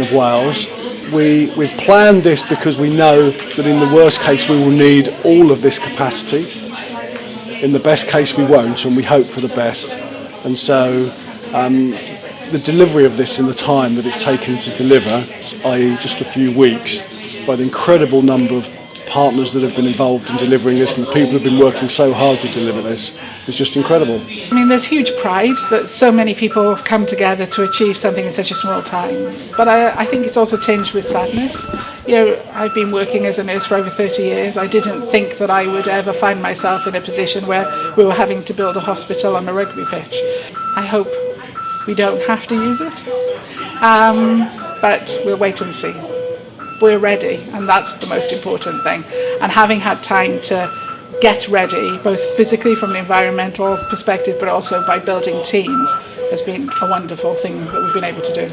of Wales. We've planned this because we know that in the worst case we will need all of this capacity. In the best case we won't, and we hope for the best. And so the delivery of this in the time that it's taken to deliver, i.e. just a few weeks, by the incredible number of partners that have been involved in delivering this and the people who have been working so hard to deliver this, is just incredible. I mean, there's huge pride that so many people have come together to achieve something in such a small time. But I think it's also tinged with sadness. You know, I've been working as a nurse for over 30 years. I didn't think that I would ever find myself in a position where we were having to build a hospital on a rugby pitch. I hope we don't have to use it, but we'll wait and see. We're ready, and that's the most important thing. And having had time to get ready, both physically from an environmental perspective, but also by building teams, has been a wonderful thing that we've been able to do.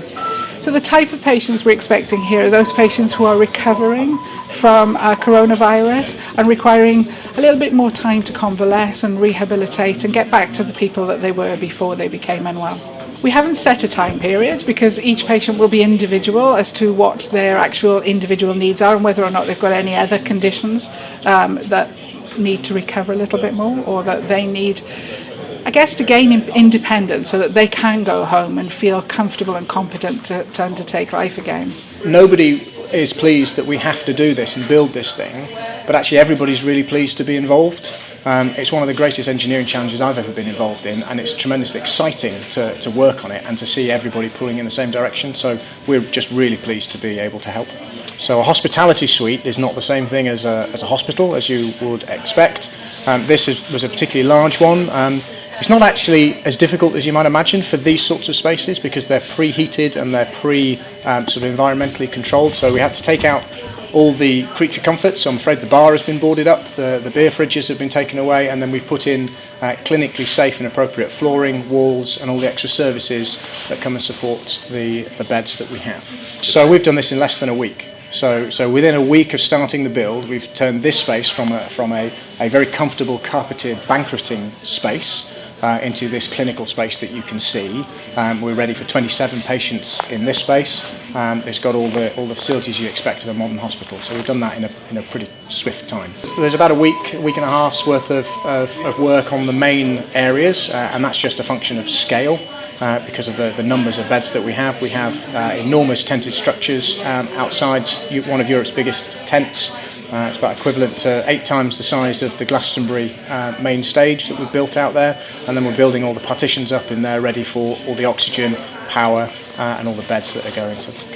So the type of patients we're expecting here are those patients who are recovering from coronavirus and requiring a little bit more time to convalesce and rehabilitate and get back to the people that they were before they became unwell. We haven't set a time period because each patient will be individual as to what their actual individual needs are and whether or not they've got any other conditions that need to recover a little bit more, or that they need, I guess, to gain independence so that they can go home and feel comfortable and competent to undertake life again. Nobody is pleased that we have to do this and build this thing, but actually everybody's really pleased to be involved. It's one of the greatest engineering challenges I've ever been involved in, and it's tremendously exciting to work on it and to see everybody pulling in the same direction. So we're just really pleased to be able to help. So a hospitality suite is not the same thing as a hospital, as you would expect. This was a particularly large one. It's not actually as difficult as you might imagine for these sorts of spaces because they're preheated and they're sort of environmentally controlled. So we had to take out all the creature comforts. So I'm afraid the bar has been boarded up, the beer fridges have been taken away, and then we've put in clinically safe and appropriate flooring, walls, and all the extra services that come and support the beds that we have. So we've done this in less than a week. So within a week of starting the build, we've turned this space from a very comfortable carpeted banqueting space into this clinical space that you can see. We're ready for 27 patients in this space. It's got all the facilities you expect of a modern hospital. So we've done that in a pretty swift time. There's about a week and a half's worth of work on the main areas, and that's just a function of scale. Because of the numbers of beds that we have. We have enormous tented structures outside one of Europe's biggest tents. It's about equivalent to 8 times the size of the Glastonbury main stage that we've built out there, and then we're building all the partitions up in there ready for all the oxygen, power and all the beds that are going to go.